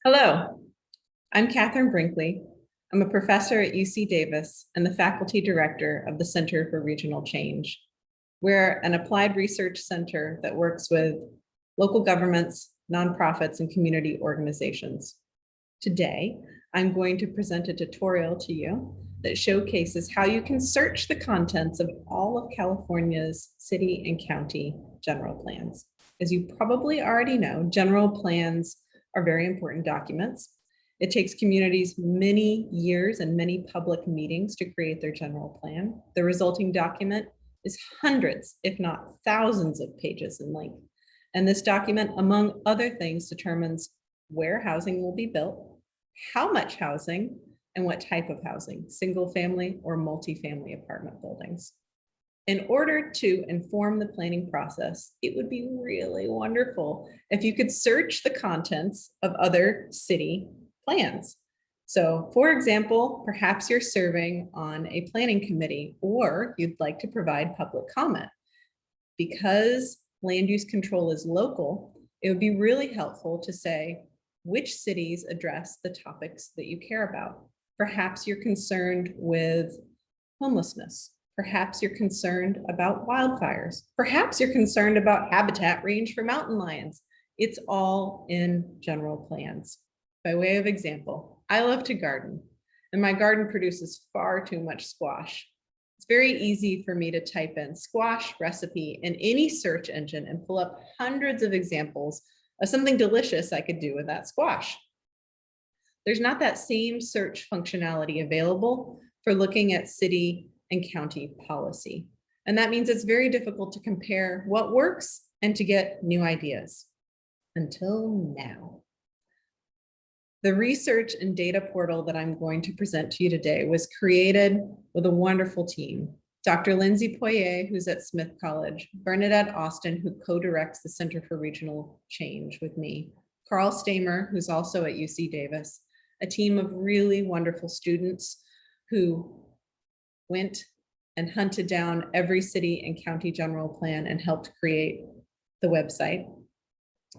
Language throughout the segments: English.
Hello, I'm Catherine Brinkley. I'm a professor at UC Davis and the faculty director of the Center for Regional Change. We're an applied research center that works with local governments, nonprofits, and community organizations. Today, I'm going to present a tutorial to you that showcases how you can search the contents of all of California's city and county general plans. As you probably already know, general plans are very important documents. It takes communities many years and many public meetings to create their general plan. The resulting document is hundreds, if not thousands of pages in length. And this document, among other things, determines where housing will be built, how much housing, and what type of housing, single family or multifamily apartment buildings. In order to inform the planning process, it would be really wonderful if you could search the contents of other city plans. So, for example, perhaps you're serving on a planning committee or you'd like to provide public comment. Because land use control is local, it would be really helpful to say which cities address the topics that you care about. Perhaps you're concerned with homelessness. Perhaps you're concerned about wildfires. Perhaps you're concerned about habitat range for mountain lions. It's all in general plans. By way of example, I love to garden, and my garden produces far too much squash. It's very easy for me to type in squash recipe in any search engine and pull up hundreds of examples of something delicious I could do with that squash. There's not that same search functionality available for looking at city and county policy. And that means it's very difficult to compare what works and to get new ideas. Until now. The research and data portal that I'm going to present to you today was created with a wonderful team. Dr. Lindsay Poirier, who's at Smith College, Bernadette Austin, who co-directs the Center for Regional Change with me, Carl Stamer, who's also at UC Davis, a team of really wonderful students who went and hunted down every city and county general plan and helped create the website.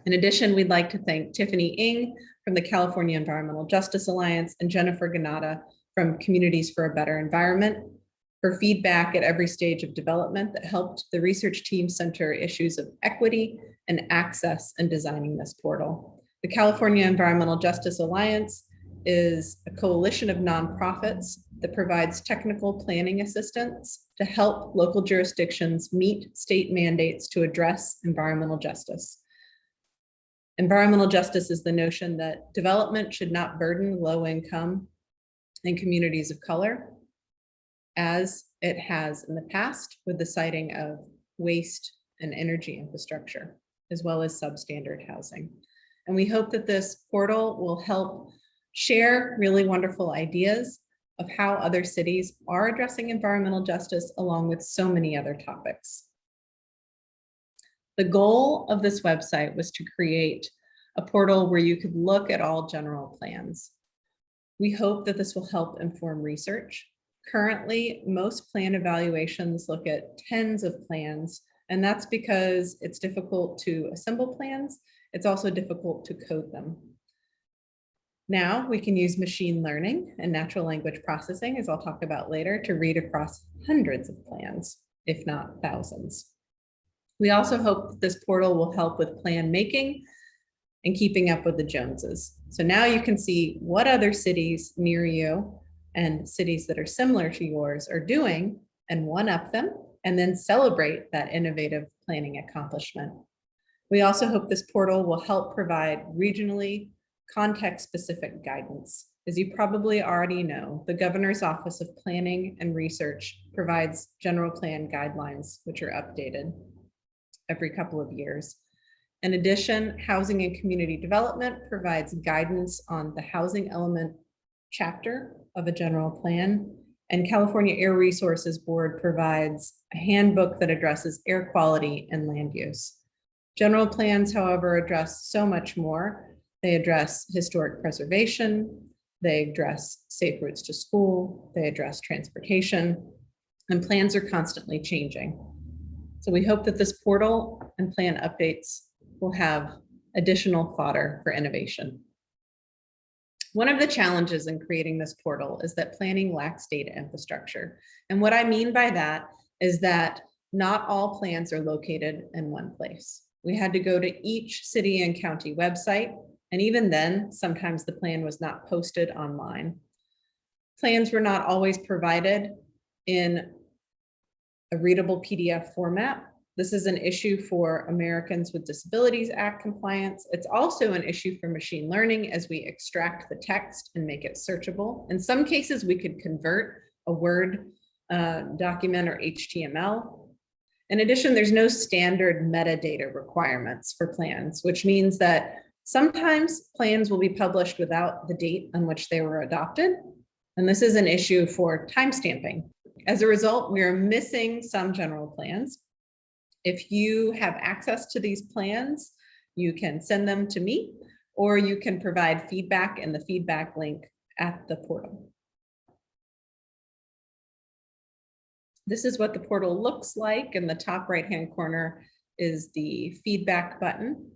In addition, we'd like to thank Tiffany Ng from the California Environmental Justice Alliance and Jennifer Ganata from Communities for a Better Environment for feedback at every stage of development that helped the research team center issues of equity and access in designing this portal. The California Environmental Justice Alliance is a coalition of nonprofits that provides technical planning assistance to help local jurisdictions meet state mandates to address environmental justice. Environmental justice is the notion that development should not burden low income and communities of color, as it has in the past with the siting of waste and energy infrastructure, as well as substandard housing. And we hope that this portal will help share really wonderful ideas of how other cities are addressing environmental justice along with so many other topics. The goal of this website was to create a portal where you could look at all general plans. We hope that this will help inform research. Currently, most plan evaluations look at tens of plans, and that's because it's difficult to assemble plans. It's also difficult to code them. Now we can use machine learning and natural language processing, as I'll talk about later, to read across hundreds of plans, if not thousands. We also hope that this portal will help with plan making and keeping up with the Joneses. So now you can see what other cities near you and cities that are similar to yours are doing and one-up them, and then celebrate that innovative planning accomplishment. We also hope this portal will help provide regionally context-specific guidance. As you probably already know, the Governor's Office of Planning and Research provides general plan guidelines, which are updated every couple of years. In addition, Housing and Community Development provides guidance on the housing element chapter of a general plan, and California Air Resources Board provides a handbook that addresses air quality and land use. General plans, however, address so much more. They address historic preservation, they address safe routes to school, they address transportation, and plans are constantly changing. So we hope that this portal and plan updates will have additional fodder for innovation. One of the challenges in creating this portal is that planning lacks data infrastructure. And what I mean by that is that not all plans are located in one place. We had to go to each city and county website, and even then, sometimes the plan was not posted online. Plans were not always provided in a readable PDF format. This is an issue for Americans with Disabilities Act compliance. It's also an issue for machine learning as we extract the text and make it searchable. In some cases, we could convert a Word document or HTML. In addition, there's no standard metadata requirements for plans, which means that sometimes plans will be published without the date on which they were adopted. And this is an issue for timestamping. As a result, we are missing some general plans. If you have access to these plans, you can send them to me, or you can provide feedback in the feedback link at the portal. This is what the portal looks like. In the top right-hand corner is the feedback button.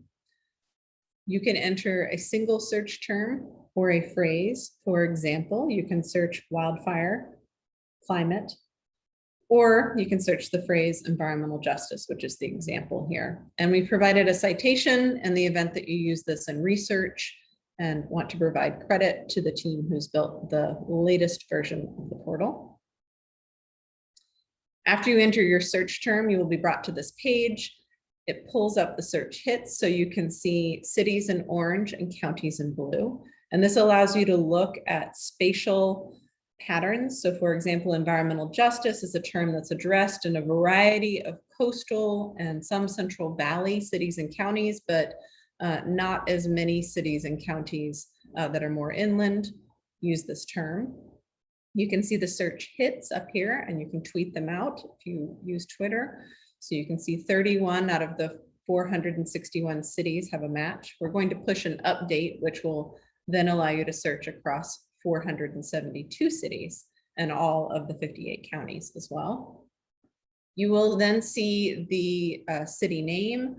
You can enter a single search term or a phrase. For example, you can search wildfire, climate, or you can search the phrase environmental justice, which is the example here. And we provided a citation in the event that you use this in research and want to provide credit to the team who's built the latest version of the portal. After you enter your search term, you will be brought to this page. It pulls up the search hits so you can see cities in orange and counties in blue. And this allows you to look at spatial patterns. So for example, environmental justice is a term that's addressed in a variety of coastal and some central valley cities and counties, but not as many cities and counties that are more inland use this term. You can see the search hits up here and you can tweet them out if you use Twitter. So you can see 31 out of the 461 cities have a match. We're going to push an update, which will then allow you to search across 472 cities and all of the 58 counties as well. You will then see the city name,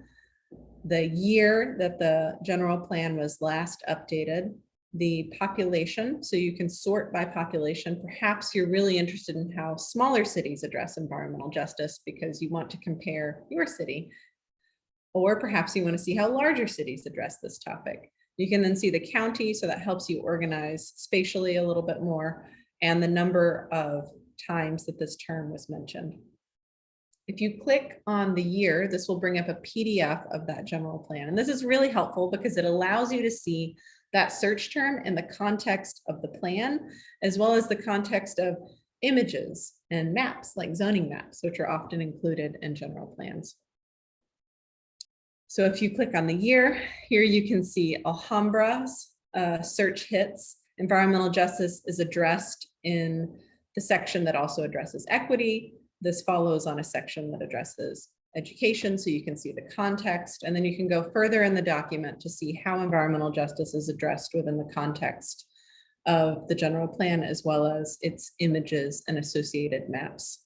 the year that the general plan was last updated, the population, so you can sort by population. Perhaps you're really interested in how smaller cities address environmental justice because you want to compare your city, or perhaps you want to see how larger cities address this topic. You can then see the county, so that helps you organize spatially a little bit more, and the number of times that this term was mentioned. If you click on the year, this will bring up a PDF of that general plan. And this is really helpful because it allows you to see that search term in the context of the plan, as well as the context of images and maps, like zoning maps, which are often included in general plans. So if you click on the year, here you can see Alhambra's search hits. Environmental justice is addressed in the section that also addresses equity. This follows on a section that addresses education, so you can see the context, and then you can go further in the document to see how environmental justice is addressed within the context of the general plan, as well as its images and associated maps.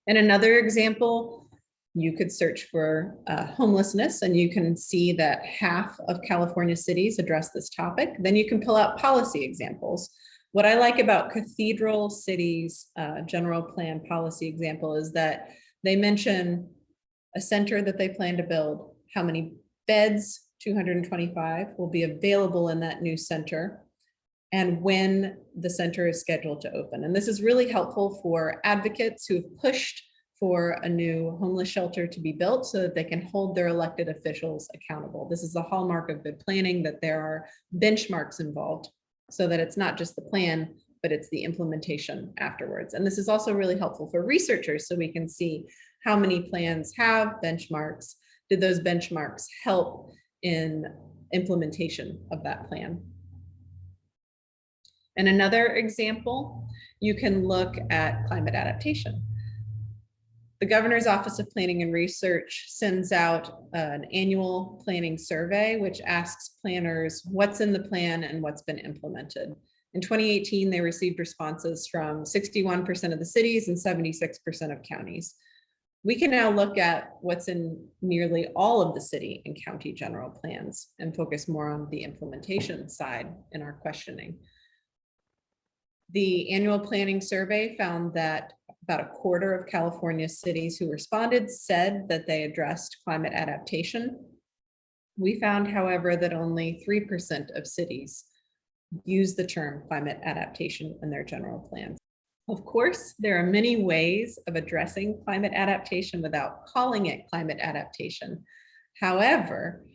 And another example, you could search for homelessness, and you can see that half of California cities address this topic. Then you can pull out policy examples. What I like about Cathedral City's general plan policy example is that they mention a center that they plan to build, how many beds, 225, will be available in that new center, and when the center is scheduled to open. And this is really helpful for advocates who have pushed for a new homeless shelter to be built so that they can hold their elected officials accountable. This is the hallmark of good planning, that there are benchmarks involved so that it's not just the plan, but it's the implementation afterwards. And this is also really helpful for researchers, so we can see how many plans have benchmarks. Did those benchmarks help in implementation of that plan? And another example, you can look at climate adaptation. The Governor's Office of Planning and Research sends out an annual planning survey, which asks planners what's in the plan and what's been implemented. In 2018, they received responses from 61% of the cities and 76% of counties. We can now look at what's in nearly all of the city and county general plans and focus more on the implementation side in our questioning. The annual planning survey found that about a quarter of California cities who responded said that they addressed climate adaptation. We found, however, that only 3% of cities use the term climate adaptation in their general plans. Of course, there are many ways of addressing climate adaptation without calling it climate adaptation. However,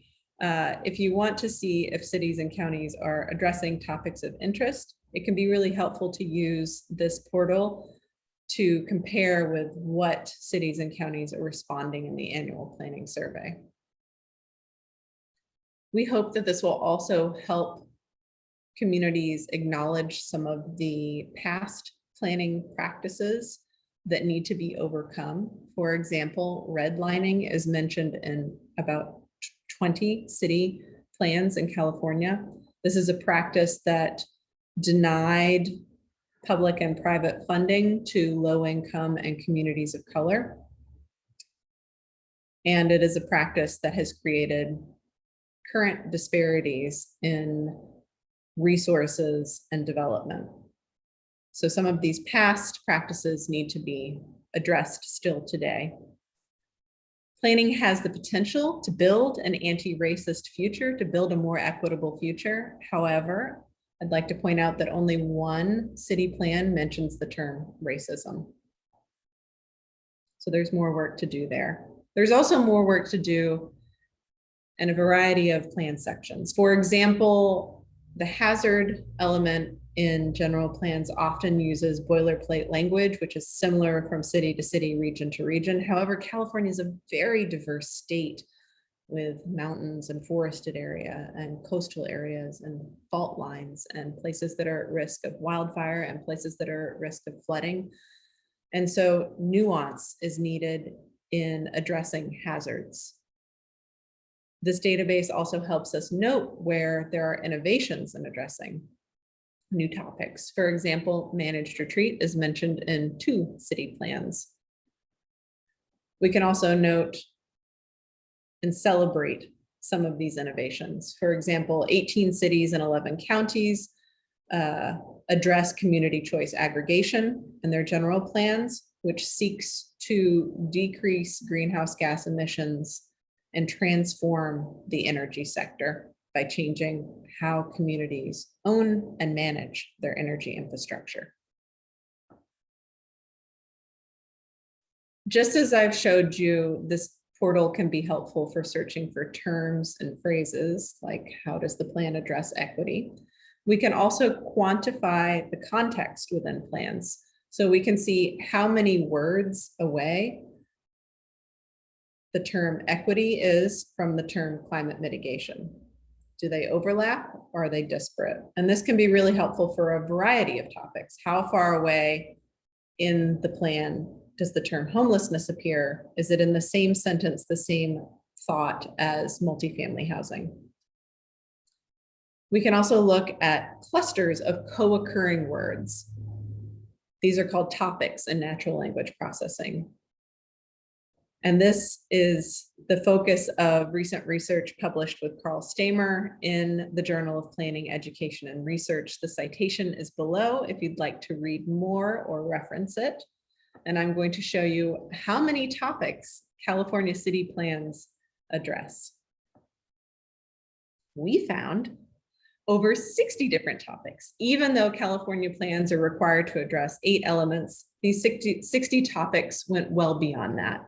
if you want to see if cities and counties are addressing topics of interest, it can be really helpful to use this portal to compare with what cities and counties are responding in the annual planning survey. We hope that this will also help communities acknowledge some of the past planning practices that need to be overcome. For example, redlining is mentioned in about 20 city plans in California. This is a practice that denied public and private funding to low income and communities of color. And it is a practice that has created current disparities in resources and development. So some of these past practices need to be addressed still today. Planning has the potential to build an anti-racist future, to build a more equitable future. However, I'd like to point out that only one city plan mentions the term racism. So there's more work to do there. There's also more work to do in a variety of plan sections. For example, the hazard element in general plans often uses boilerplate language, which is similar from city to city, region to region. However, California is a very diverse state with mountains and forested area and coastal areas and fault lines and places that are at risk of wildfire and places that are at risk of flooding. And so nuance is needed in addressing hazards. This database also helps us note where there are innovations in addressing new topics. For example, managed retreat is mentioned in 2 city plans. We can also note and celebrate some of these innovations. For example, 18 cities and 11 counties address community choice aggregation in their general plans, which seeks to decrease greenhouse gas emissions and transform the energy sector by changing how communities own and manage their energy infrastructure. Just as I've showed you, this portal can be helpful for searching for terms and phrases like how does the plan address equity? We can also quantify the context within plans. So we can see how many words away the term equity is from the term climate mitigation. Do they overlap or are they disparate? And this can be really helpful for a variety of topics. How far away in the plan does the term homelessness appear? Is it in the same sentence, the same thought as multifamily housing? We can also look at clusters of co-occurring words. These are called topics in natural language processing. And this is the focus of recent research published with Carl Stamer in the Journal of Planning, Education, and Research. The citation is below if you'd like to read more or reference it. And I'm going to show you how many topics California city plans address. We found over 60 different topics. Even though California plans are required to address 8 elements, these 60 topics went well beyond that,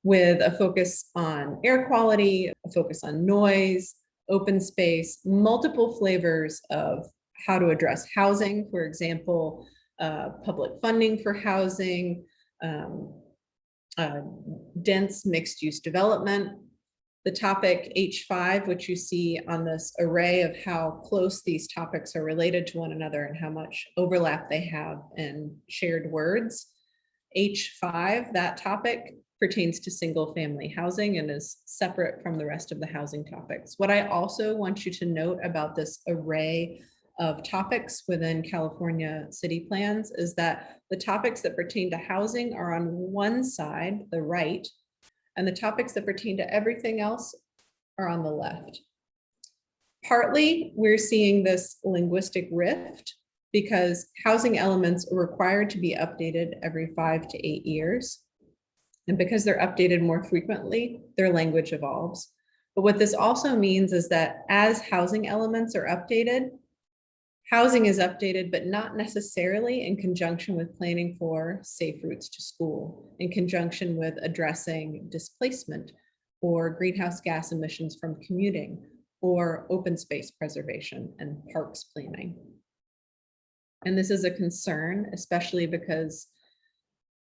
with a focus on air quality, a focus on noise, open space, multiple flavors of how to address housing, for example, public funding for housing, dense mixed-use development. The topic H5, which you see on this array of how close these topics are related to one another and how much overlap they have in shared words. H5, that topic, pertains to single family housing and is separate from the rest of the housing topics. What I also want you to note about this array of topics within California city plans is that the topics that pertain to housing are on one side, the right, and the topics that pertain to everything else are on the left. Partly, we're seeing this linguistic rift because housing elements are required to be updated every 5 to 8 years. And because they're updated more frequently, their language evolves. But what this also means is that as housing elements are updated, housing is updated, but not necessarily in conjunction with planning for safe routes to school, in conjunction with addressing displacement or greenhouse gas emissions from commuting, or open space preservation and parks planning. And this is a concern, especially because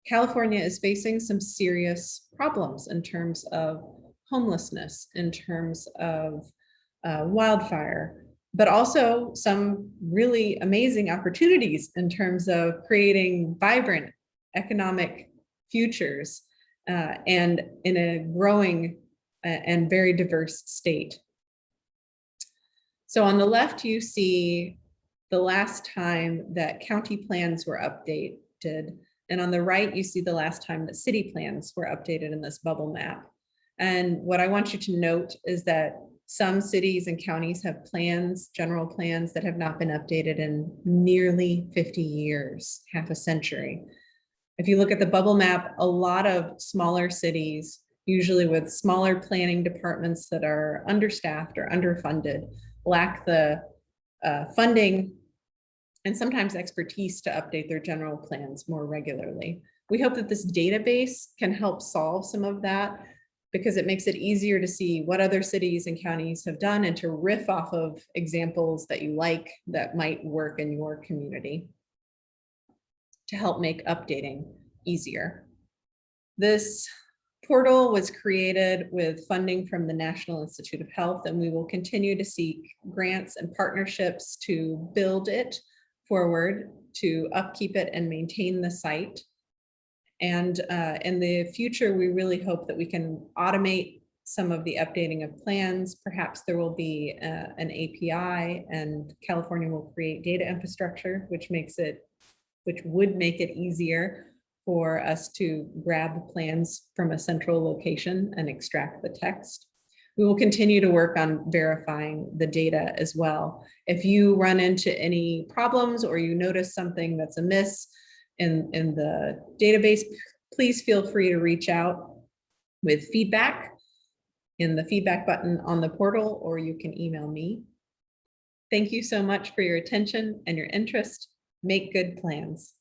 California is facing some serious problems in terms of homelessness, in terms of wildfire, but also some really amazing opportunities in terms of creating vibrant economic futures and in a growing and very diverse state. So on the left, you see the last time that county plans were updated. And on the right, you see the last time that city plans were updated in this bubble map. And what I want you to note is that some cities and counties have plans, general plans that have not been updated in nearly 50 years, half a century. If you look at the bubble map, a lot of smaller cities, usually with smaller planning departments that are understaffed or underfunded, lack the funding and sometimes expertise to update their general plans more regularly. We hope that this database can help solve some of that because it makes it easier to see what other cities and counties have done and to riff off of examples that you like that might work in your community to help make updating easier. This portal was created with funding from the National Institute of Health, and we will continue to seek grants and partnerships to build it forward, to upkeep it and maintain the site. And in the future, we really hope that we can automate some of the updating of plans. Perhaps there will be an API, and California will create data infrastructure, which would make it easier for us to grab plans from a central location and extract the text. We will continue to work on verifying the data as well. If you run into any problems or you notice something that's amiss in the database, please feel free to reach out with feedback in the feedback button on the portal, or you can email me. Thank you so much for your attention and your interest. Make good plans.